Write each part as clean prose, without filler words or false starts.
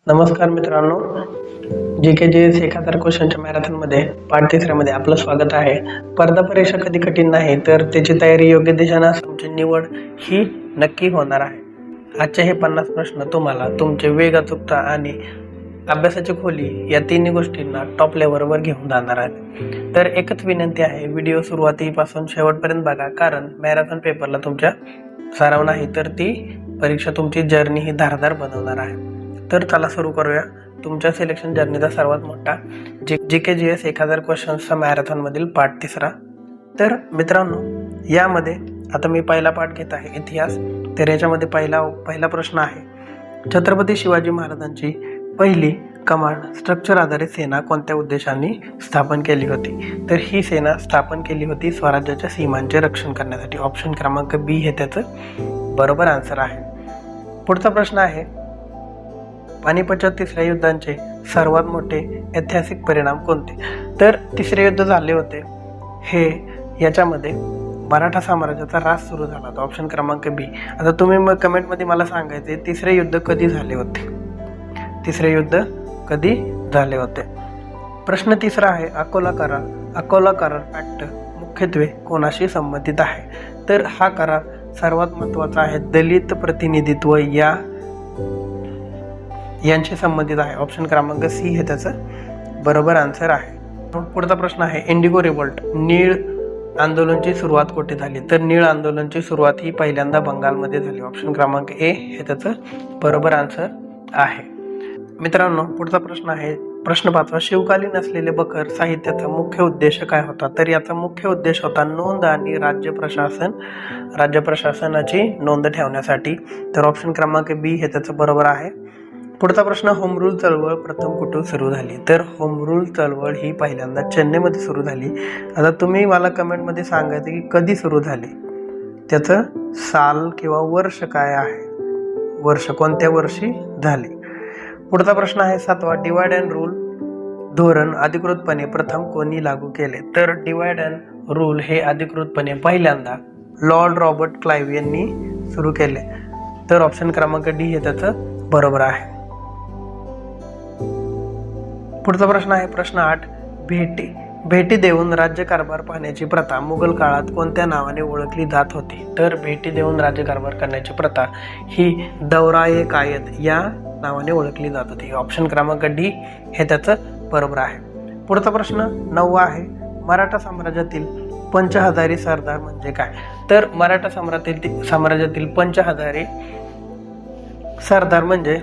नमस्कार मित्रांनो, GK/GS 1000 क्वेश्चनच्या मॅरेथॉनमध्ये पाठ तिसऱ्यामध्ये आपलं स्वागत आहे. स्पर्धा परीक्षा कधी कठीण नाही, तर त्याची तयारी योग्य दिशेने तुमची निवड ही नक्की होणार आहे. आजचे हे 50 प्रश्न तुम्हाला तुमचे वेग, अचूकता आणि अभ्यासाची खोली या तिन्ही गोष्टींना टॉप लेवलवर घेऊन जाणार आहेत. तर एकच विनंती आहे, व्हिडिओ सुरुवातीपासून शेवटपर्यंत बघा, कारण मॅरेथॉन पेपरला तुमच्या सराव नाही तर ती परीक्षा तुमची जर्नी ही धारदार बनवणार आहे. तर चला सुरू करूया तुमच्या सिलेक्शन जर्नीचा सर्वात मोठा GK/GS 1000 क्वेश्चन्सचा मॅरेथॉनमधील पाठ तिसरा. तर मित्रांनो, यामध्ये आता मी पहिला पाठ घेत आहे इतिहास. तर याच्यामध्ये पहिला प्रश्न आहे, छत्रपती शिवाजी महाराजांची पहिली कमांड स्ट्रक्चर आधारित सेना कोणत्या उद्देशाने स्थापन केली होती? तर ही सेना स्थापन केली होती स्वराज्याच्या सीमांचे रक्षण करण्यासाठी. ऑप्शन क्रमांक बी हे त्याचं बरोबर आन्सर आहे. पुढचा प्रश्न आहे, पानिपतच्या तिसऱ्या युद्धांचे सर्वात मोठे ऐतिहासिक परिणाम कोणते? तर तिसरे युद्ध झाले होते हे याच्यामध्ये मराठा साम्राज्याचा ऱ्हास सुरू झाला होता. ऑप्शन क्रमांक बी. आता तुम्ही मग कमेंटमध्ये मला सांगायचे तिसरे युद्ध कधी झाले होते, तिसरे युद्ध कधी झाले होते. प्रश्न तिसरा आहे, अकोला करार ॲक्ट मुख्यत्वे कोणाशी संबंधित आहे? तर हा करार सर्वात महत्त्वाचा आहे, दलित प्रतिनिधित्व यांशी संबंधित आहे. ऑप्शन क्रमांक सी हे त्याचं बरोबर आन्सर आहे. पुढचा प्रश्न आहे, इंडिगो रिव्होल्ट नीळ आंदोलनाची सुरुवात कुठे झाली? तर नीळ आंदोलनाची सुरुवात ही पहिल्यांदा बंगालमध्ये झाली. ऑप्शन क्रमांक ए हे त्याचं बरोबर आन्सर आहे. मित्रांनो, पुढचा प्रश्न आहे, प्रश्न 5वा, शिवकालीन असलेले बखर साहित्याचा मुख्य उद्देश काय होता? तर याचा मुख्य उद्देश होता नोंद आणि राज्य प्रशासनाची नोंद ठेवण्यासाठी. तर ऑप्शन क्रमांक बी हे त्याचं बरोबर आहे. पुढचा प्रश्न, होम रूल चळवळ प्रथम कुठे सुरू झाली? तर होम रूल चळवळ ही पहिल्यांदा चेन्नईमध्ये सुरू झाली. आता तुम्ही मला कमेंटमध्ये सांगायचं की कधी सुरू झाली, त्याचं साल किंवा वर्ष काय आहे, वर्ष कोणत्या वर्षी झाली. पुढचा प्रश्न आहे 7वा, डिवाइड अँड रूल धोरण अधिकृतपणे प्रथम कोणी लागू केले? तर डिवाइड अँड रूल हे अधिकृतपणे पहिल्यांदा लॉर्ड रॉबर्ट क्लाइव्ह यांनी सुरू केले. तर ऑप्शन क्रमांक डी हे त्याचं बरोबर आहे. पुढचा प्रश्न आहे, प्रश्न 8, भेटी देऊन राज्यकारभार पाहण्याची प्रथा मुघल काळात कोणत्या नावाने ओळखली जात होती? तर भेटी देऊन राज्यकारभार करण्याची प्रथा ही दौरा-ए-कायद या नावाने ओळखली जात होती. ऑप्शन क्रमांक डी हे त्याचं बरोबर आहे. पुढचा प्रश्न 9वा आहे, मराठा साम्राज्यातील पंचहजारी सरदार म्हणजे काय? तर मराठा साम्राज्यातील पंचहजारी सरदार म्हणजे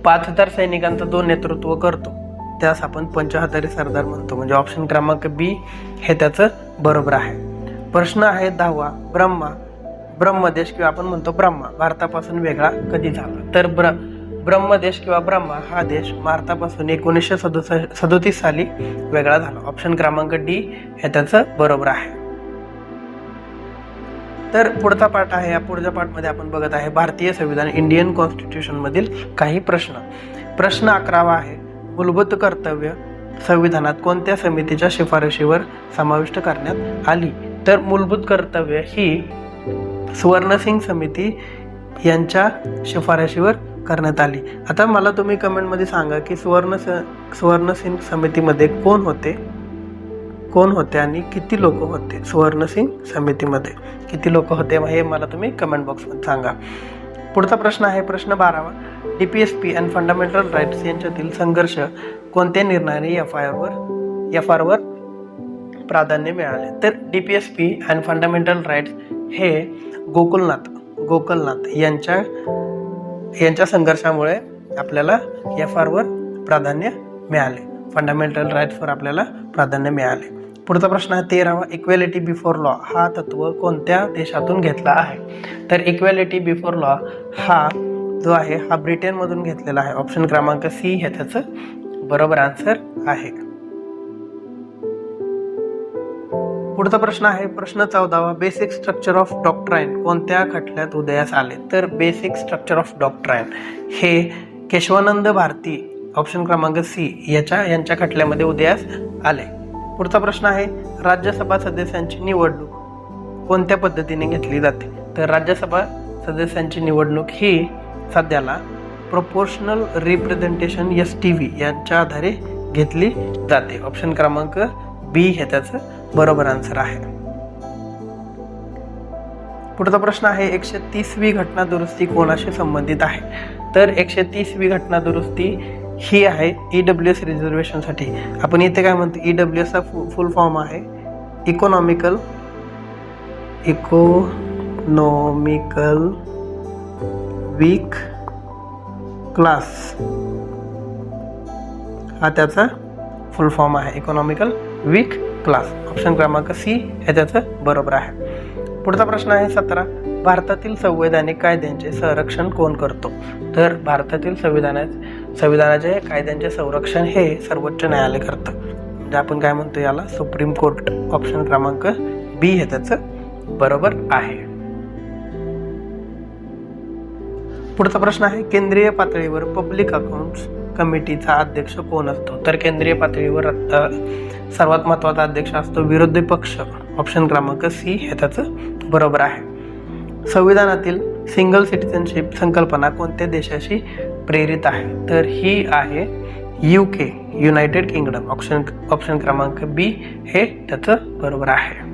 5000 सैनिकांचं जो नेतृत्व करतो त्यास आपण पंचहजारी सरदार म्हणतो. म्हणजे ऑप्शन क्रमांक बी हे त्याचं बरोबर आहे. प्रश्न आहे 10वा, ब्रह्मदेश किंवा आपण म्हणतो ब्रह्मा भारतापासून वेगळा कधी झाला? तर ब्रह्मदेश किंवा ब्रह्मा हा देश भारतापासून 1937 साली वेगळा झाला. ऑप्शन क्रमांक डी हे त्याचं बरोबर आहे. तर पुढचा पाठ आहे, या पुढच्या पाठमध्ये आपण बघत आहे भारतीय संविधान इंडियन कॉन्स्टिट्यूशन मधील काही प्रश्न. प्रश्न 11वा आहे, मूलभूत कर्तव्य संविधानात कोणत्या समितीच्या शिफारशीवर समाविष्ट करण्यात आली? तर मूलभूत कर्तव्य ही सुवर्णसिंग समिती यांच्या शिफारशीवर करण्यात आली. आता मला तुम्ही कमेंटमध्ये सांगा की सुवर्णसिंग समितीमध्ये कोण होते आणि किती लोक होते? सुवर्णसिंग समितीमध्ये किती लोक होते हे मला तुम्ही कमेंट बॉक्समध्ये सांगा. पुढचा प्रश्न आहे, प्रश्न 12वा, DPSP आणि फंडामेंटल राईट्स यांच्यातील संघर्ष कोणत्या निर्णयाने FR वर प्राधान्य मिळाले? तर DPSP आणि फंडामेंटल राईट्स हे गोकुलनाथ यांच्या संघर्षामुळे आपल्याला FR वर प्राधान्य मिळाले, फंडामेंटल राईट्सवर आपल्याला प्राधान्य मिळाले. पुढचा प्रश्न आहे 13वा, इक्वॅलिटी बिफोर लॉ हा तत्व कोणत्या देशातून घेतला आहे? तर इक्वॅलिटी बिफोर लॉ हा जो आहे हा ब्रिटनमधून घेतलेला आहे. ऑप्शन क्रमांक सी हे त्याचं बरोबर आन्सर आहे. पुढचा प्रश्न आहे, प्रश्न 14वा, बेसिक स्ट्रक्चर ऑफ डॉक्ट्राइन कोणत्या खटल्यात उदयास आले? तर बेसिक स्ट्रक्चर ऑफ डॉक्ट्राइन हे केशवानंद भारती ऑप्शन क्रमांक सी यांच्या खटल्यामध्ये उदयास आले. पुढचा प्रश्न आहे, राज्यसभा सदस्यांची निवडणूक कोणत्या पद्धतीने घेतली जाते? तर राज्यसभा सदस्यांची निवडणूक ही सध्याला प्रोपोर्शनल रिप्रेझेंटेशन STV यांच्या आधारे घेतली जाते. ऑप्शन क्रमांक बी हे त्याचं बरोबर आन्सर आहे. पुढचा प्रश्न आहे 130वी घटना दुरुस्ती कोणाशी संबंधित आहे? तर 130वी घटना दुरुस्ती ही आहे EWS रिझर्वेशनसाठी. आपण इथे काय म्हणतो, EWS चा फुल फॉर्म आहे इकॉनॉमिकल वीक क्लास, हा त्याचा फुल फॉर्म आहे इकॉनॉमिकल वीक क्लास. ऑप्शन क्रमांक सी हे त्याचं बरोबर आहे. पुढचा प्रश्न आहे 17. भारतातील संवैधानिक कायद्यांचे संरक्षण कोण करतो? तर भारतातील संविधानाचे कायद्यांचे संरक्षण हे सर्वोच्च न्यायालय करतं, म्हणजे आपण काय म्हणतो याला सुप्रीम कोर्ट. ऑप्शन क्रमांक बी हे त्याचं बरोबर आहे. पुढचा प्रश्न आहे केंद्रीय पातळीवर पब्लिक अकाउंट्स कमिटीचा अध्यक्ष कोण असतो? तर केंद्रीय पातळीवर सर्वात महत्त्वाचा अध्यक्ष असतो विरोधी पक्ष. ऑप्शन क्रमांक सी हे त्याचं बरोबर आहे. संविधानातील सिंगल सिटिझनशिप संकल्पना कोणत्या देशाशी प्रेरित आहे? तर ही आहे UK, युनायटेड किंगडम. ऑप्शन क्रमांक बी हे त्याचं बरोबर आहे.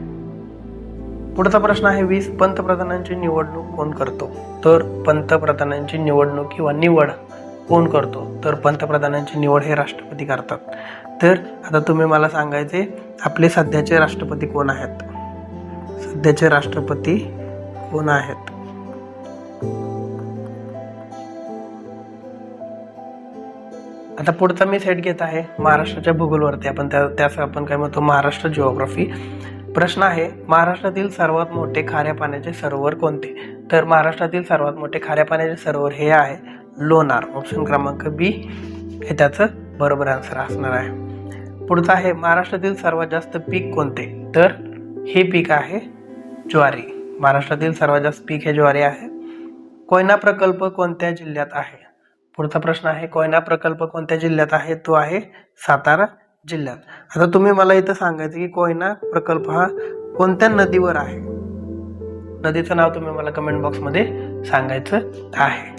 पुढचा प्रश्न आहे 20. पंतप्रधानांची निवडणूक कोण करतो? तर पंतप्रधानांची निवडणूक किंवा निवड कोण करतो? तर पंतप्रधानांची निवड हे राष्ट्रपती करतात. तर आता तुम्ही मला सांगायचे आपले सध्याचे राष्ट्रपती कोण आहेत? सध्याचे राष्ट्रपती कोण आहेत? आता पुढचा मी सेट घेत आहे महाराष्ट्राच्या भूगोलवरती. त्यास आपण काय म्हणतो महाराष्ट्र जिओग्राफी. प्रश्न आहे महाराष्ट्रातील सर्वात मोठे खाऱ्या पाण्याचे सरोवर कोणते? तर महाराष्ट्रातील सर्वात मोठे खाऱ्या पाण्याचे सरोवर हे आहे लोणार. ऑप्शन क्रमांक बी हे त्याचं बरोबर आन्सर असणार आहे. पुढचा आहे महाराष्ट्रातील सर्वात जास्त पीक कोणते? तर हे पीक आहे ज्वारी. महाराष्ट्रातील सर्वात जास्त पीक हे ज्वारी आहे. कोयना प्रकल्प कोणत्या जिल्ह्यात आहे? पुढचा प्रश्न आहे कोयना प्रकल्प कोणत्या जिल्ह्यात आहे? तो आहे सातारा जिल्ह्यात. आता तुम्ही मला इथं सांगायचं की कोयना प्रकल्प हा कोणत्या नदीवर आहे? नदीचं नाव तुम्ही मला कमेंट बॉक्समध्ये सांगायचं आहे.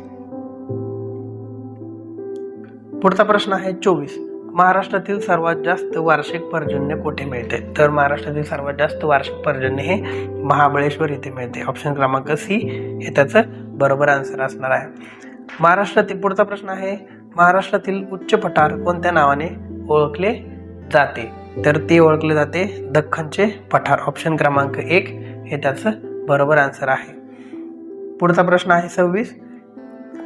पुढचा प्रश्न आहे 24. महाराष्ट्रातील सर्वात जास्त वार्षिक पर्जन्य कुठे मिळते? तर महाराष्ट्रातील सर्वात जास्त वार्षिक पर्जन्य हे महाबळेश्वर येथे मिळते. ऑप्शन क्रमांक सी हे त्याचं बरोबर आन्सर असणार आहे. महाराष्ट्रातील पुढचा प्रश्न आहे महाराष्ट्रातील उच्च पठार कोणत्या नावाने ओळखले जाते? तर ते ओळखले जाते दख्खनचे पठार. ऑप्शन क्रमांक 1 हे त्याचं बरोबर आन्सर आहे. पुढचा प्रश्न आहे 26.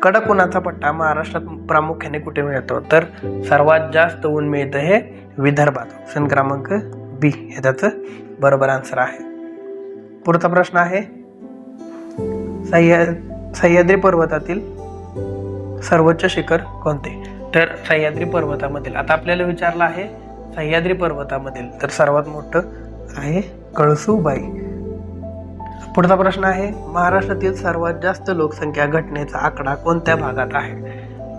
कडक उन्हाचा पट्टा महाराष्ट्रात प्रामुख्याने कुठे मिळतो? तर सर्वात जास्त ऊन मिळतं हे विदर्भात. ऑप्शन क्रमांक बी हे त्याचं बरोबर आन्सर आहे. पुढचा प्रश्न आहे सह्याद्री पर्वतातील सर्वोच्च शिखर कोणते? तर सह्याद्री पर्वतामधील आता आपल्याला विचारलं आहे सह्याद्री पर्वतामधील तर सर्वात मोठं आहे कळसूबाई. पुढचा प्रश्न आहे महाराष्ट्रातील सर्वात जास्त लोकसंख्या घटनेचा आकडा कोणत्या भागात आहे?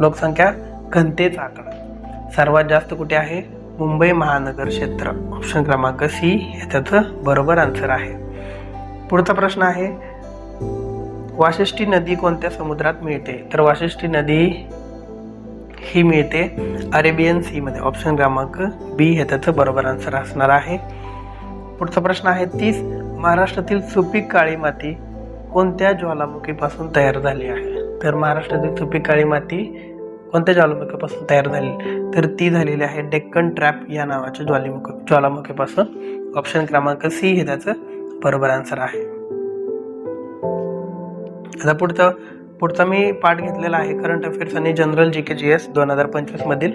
लोकसंख्या घनतेचा आकडा सर्वात जास्त कुठे आहे? मुंबई महानगर क्षेत्र. ऑप्शन क्रमांक सी हे त्याचं बरोबर आन्सर आहे. पुढचा प्रश्न आहे वाशिष्ठी नदी कोणत्या समुद्रात मिळते? तर वाशिष्ठी नदी ही मिळते अरेबियन सी मध्ये. ऑप्शन क्रमांक बी हे त्याचं बरोबर आन्सर असणार आहे. पुढचा प्रश्न आहे 30. महाराष्ट्रातील सुपीक काळी माती कोणत्या ज्वालामुखीपासून तयार झाली आहे? तर महाराष्ट्रातील सुपीक काळी माती कोणत्या ज्वालामुखीपासून तयार झाली? तर ती झालेली आहे डेक्कन ट्रॅप या नावाच्या ज्वालामुखीपासून. ऑप्शन क्रमांक सी हे त्याचं बरोबर आन्सर आहे. आता पुढचा मी पाठ घेतलेला आहे करंट अफेअर्स आणि जनरल GK/GS 2025 मधील.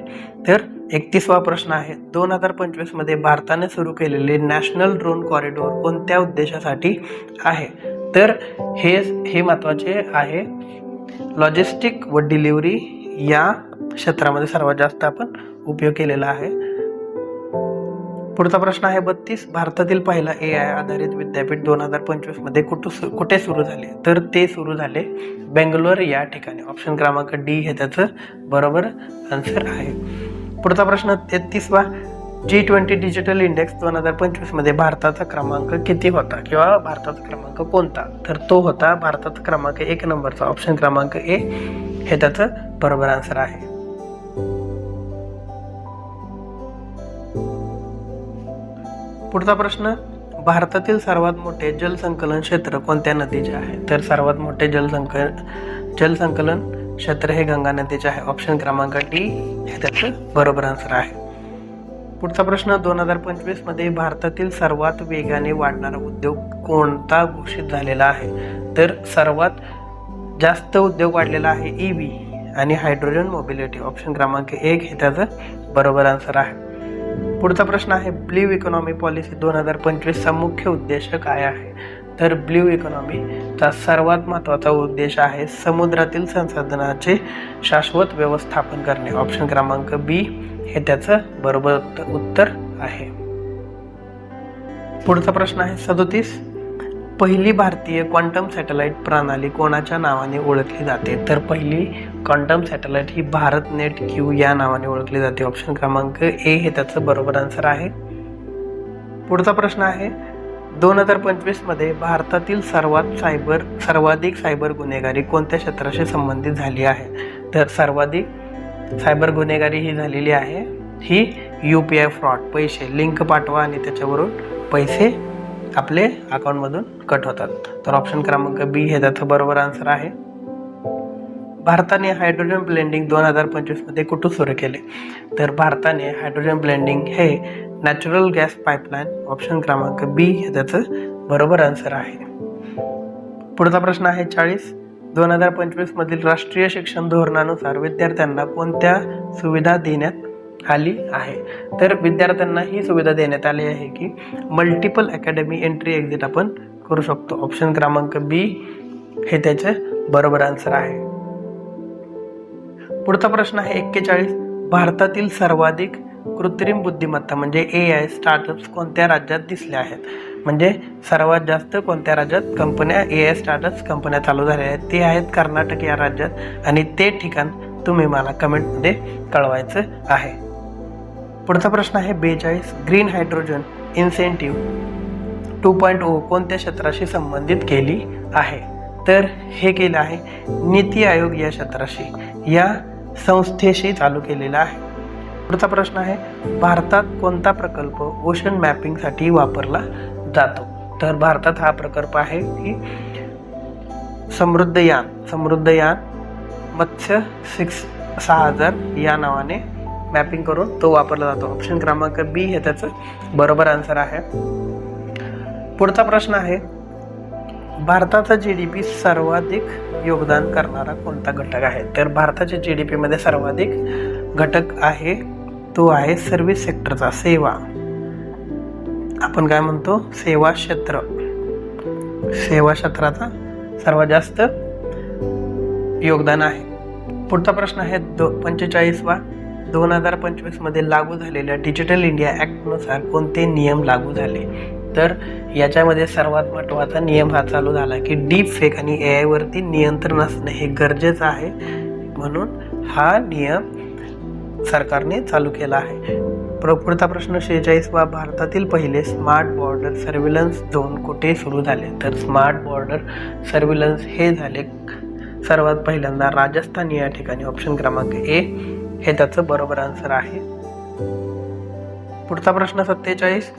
तर 31वा प्रश्न आहे 2025 मध्ये भारताने सुरू केलेले नॅशनल ड्रोन कॉरिडॉर कोणत्या उद्देशासाठी आहे? तर हे महत्त्वाचे आहे लॉजिस्टिक व डिलिव्हरी या क्षेत्रामध्ये सर्वात जास्त आपण उपयोग केलेला आहे. पुढचा प्रश्न आहे 32. भारतातील पहिला AI आधारित विद्यापीठ 2025 मध्ये कुठे सुरू झाले? तर ते सुरू झाले बेंगलोर या ठिकाणी. ऑप्शन क्रमांक डी हे त्याचं बरोबर आन्सर आहे. पुढचा प्रश्न 33वा G20 डिजिटल इंडेक्स 2025 मध्ये भारताचा क्रमांक किती होता किंवा भारताचा क्रमांक कोणता? तर तो होता भारताचा क्रमांक 1 नंबरचा. ऑप्शन क्रमांक ए हे त्याचं बरोबर आन्सर आहे. पुढचा प्रश्न, भारतातील सर्वात मोठे जलसंकलन क्षेत्र कोणत्या नदीचे आहे? तर सर्वात मोठे जलसंकलन क्षेत्र हे गंगा नदीचे आहे. ऑप्शन क्रमांक डी हे त्याचं बरोबर आन्सर आहे. पुढचा प्रश्न, 2025 मध्ये भारतातील सर्वात वेगाने वाढणारा उद्योग कोणता घोषित झालेला आहे? तर सर्वात जास्त उद्योग वाढलेला आहे EV आणि हायड्रोजन मोबिलिटी. ऑप्शन क्रमांक 1 हे त्याचं बरोबर आन्सर आहे. पुढचा प्रश्न आहे, ब्ल्यू इकॉनॉमी पॉलिसी 2025 चा मुख्य उद्देश काय आहे? तर ब्ल्यू इकॉनॉमीचा सर्वात महत्त्वाचा उद्देश आहे समुद्रातील संसाधनांचे शाश्वत व्यवस्थापन करणे. ऑप्शन क्रमांक बी हे त्याचं बरोबर उत्तर आहे. पुढचा प्रश्न आहे 37, पहिली भारतीय क्वांटम सॅटेलाइट प्रणाली कोणाच्या नावाने ओळखली जाते? तर पहिली क्वांटम सॅटेलाइट ही भारतनेट क्यू या नावाने ओळखली जाते. ऑप्शन क्रमांक ए हे त्याचं बरोबर आन्सर आहे. पुढचा प्रश्न आहे, 2025 मध्ये भारतातील सर्वाधिक सायबर गुन्हेगारी कोणत्या क्षेत्राशी संबंधित झाली आहे? तर सर्वाधिक सायबर गुन्हेगारी ही झालेली आहे ही UPI फ्रॉड, पैसे लिंक पाठवा आणि त्याच्यावरून पैसे आपले अकाउंटमधून कट होतात. तर ऑप्शन क्रमांक बी हे त्याचं बरोबर आन्सर आहे. भारताने हायड्रोजन ब्लेंडिंग 2025 मध्ये कुठे सुरू केले? तर भारताने हायड्रोजन ब्लेंडिंग हे नॅचरल गॅस पाईपलाईन. ऑप्शन क्रमांक बी हे त्याचं बरोबर आन्सर आहे. पुढचा प्रश्न आहे 40, 2025 मधील राष्ट्रीय शिक्षण धोरणानुसार विद्यार्थ्यांना कोणत्या सुविधा देण्यात आली आहे? तर विद्यार्थ्यांना ही सुविधा देण्यात आली आहे की मल्टिपल अकॅडमी एंट्री एक्झिट आपण करू शकतो. ऑप्शन क्रमांक बी हे त्याचे बरोबर आन्सर आहे. पुढचा प्रश्न आहे 41, भारतातील सर्वाधिक कृत्रिम बुद्धिमत्ता म्हणजे AI स्टार्टअप्स कोणत्या राज्यात दिसले आहेत? म्हणजे सर्वात जास्त कोणत्या राज्यात कंपन्या AI स्टार्टअप्स कंपन्या चालू झाल्या आहेत? ते आहेत कर्नाटक या राज्यात आणि ते ठिकाण तुम्ही मला कमेंटमध्ये कळवायचं आहे. पुढचा प्रश्न आहे 42, ग्रीन हायड्रोजन इन्सेंटिव्ह 2.0 कोणत्या क्षेत्राशी संबंधित केली आहे? तर हे केलं आहे नीती आयोग या क्षेत्राशी, या संस्थेशी चालू केलेला आहे. पुढचा प्रश्न आहे, भारतात कोणता प्रकल्प ओशन मॅपिंगसाठी वापरला जातो? तर भारतात हा प्रकल्प आहे की समृद्धयान मत्स्य 6000 या नावाने मॅपिंग करून तो वापरला जातो. ऑप्शन क्रमांक बी हे त्याचं बरोबर आन्सर आहे. पुढचा प्रश्न आहे, भारताचा GDP सर्वाधिक योगदान करणारा कोणता घटक आहे? तर भारताच्या GDP मध्ये सर्वाधिक घटक आहे तो आहे सर्व्हिस सेक्टरचा, सेवा. आपण काय म्हणतो, सेवा क्षेत्राचा सर्वात जास्त योगदान आहे. पुढचा प्रश्न आहे 45वा, 2025 मध्ये लागू झालेल्या डिजिटल इंडिया ऍक्ट नुसार कोणते नियम लागू झाले? तर याच्यामध्ये सर्वात महत्त्वाचा नियम हा चालू झाला की डीप फेक आणि AI वरती नियंत्रण असणं हे गरजेचं आहे, म्हणून हा नियम सरकारने चालू केला आहे. पुढचा प्रश्न 46वा, भारतातील पहिले स्मार्ट बॉर्डर सर्व्हिलन्स झोन कुठे सुरू झाले? तर स्मार्ट बॉर्डर सर्व्हिलन्स हे झाले सर्वात पहिल्यांदा राजस्थान या ठिकाणी. ऑप्शन क्रमांक ए हे त्याचं बरोबर आन्सर आहे. पुढचा प्रश्न 47,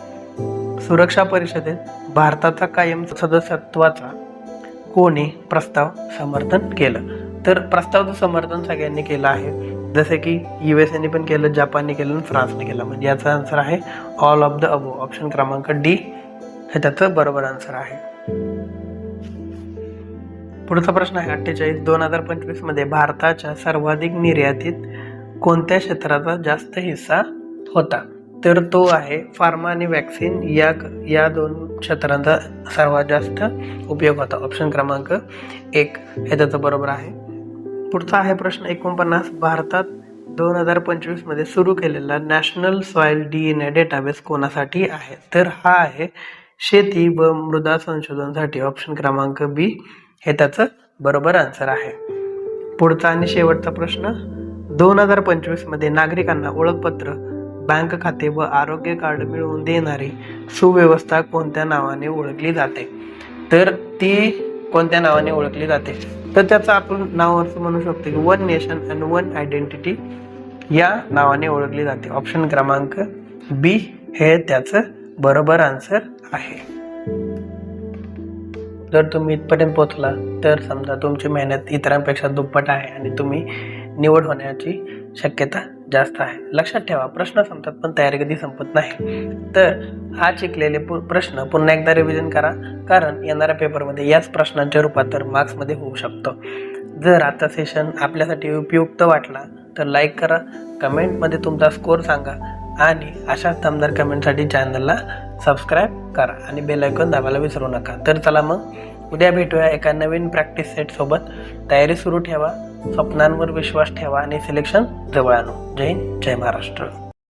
सुरक्षा परिषदेत भारताचा कायम सदस्यत्वाचा कोणी प्रस्ताव समर्थन केलं? तर प्रस्तावाचं समर्थन सगळ्यांनी केलं आहे, जसे की USA पण केलं, जपानने केलं आणि फ्रान्सने केलं. म्हणजे याचा आन्सर आहे all of the above. Option क्रमांक डी हे त्याचं बरोबर आन्सर आहे. पुढचा प्रश्न आहे 48, 2025 मध्ये भारताच्या सर्वाधिक निर्यातीत कोणत्या क्षेत्राचा जास्त हिस्सा होता? तर तो आहे फार्मा आणि वॅक्सिन या दोन क्षेत्रांचा सर्वात जास्त उपयोग होता. ऑप्शन क्रमांक 1 हे त्याचं बरोबर आहे. पुढचा आहे प्रश्न 49, भारतात 2025 मध्ये सुरू केलेला नॅशनल सॉइल DNA डेटाबेस कोणासाठी आहे? तर हा आहे शेती व मृदा संशोधनसाठी. ऑप्शन क्रमांक बी हे त्याचं बरोबर आन्सर आहे. पुढचा आणि शेवटचा प्रश्न, 2025 मध्ये नागरिकांना ओळखपत्र, बँक खाते व आरोग्य कार्ड मिळवून देणारी सुव्यवस्था कोणत्या नावाने ओळखली जाते? तर ती कोणत्या नावाने ओळखली जाते? तर त्याचं आपण नाव असं म्हणू शकतो की one nation and one identity या नावाने ओळखली जाते. ऑप्शन क्रमांक बी हे त्याचं बरोबर आन्सर आहे. जर तुम्ही इथपर्यंत पोहोचला तर समजा तुमची मेहनत इतरांपेक्षा दुप्पट आहे आणि तुम्ही निवड होण्याची शक्यता जास्त आहे. लक्षात ठेवा, प्रश्न संपतात पण तयारी कधी संपत नाही. तर आज शिकलेले प्रश्न पुन्हा एकदा रिव्हिजन करा, कारण येणाऱ्या पेपरमध्ये याच प्रश्नांच्या रूपांतर मार्क्समध्ये होऊ शकतं. जर आता सेशन आपल्यासाठी उपयुक्त वाटला तर लाईक करा, कमेंटमध्ये तुमचा स्कोर सांगा आणि अशा दमदार कमेंटसाठी चॅनलला सबस्क्राईब करा आणि बेल आयकॉन दाबायला विसरू नका. तर चला मग उद्या भेटूया एका नवीन प्रॅक्टिस सेटसोबत. तयारी सुरू ठेवा, स्वप्नांवर विश्वास ठेवा आणि सिलेक्शन जवळ आणू. जय हिंद, जय महाराष्ट्र.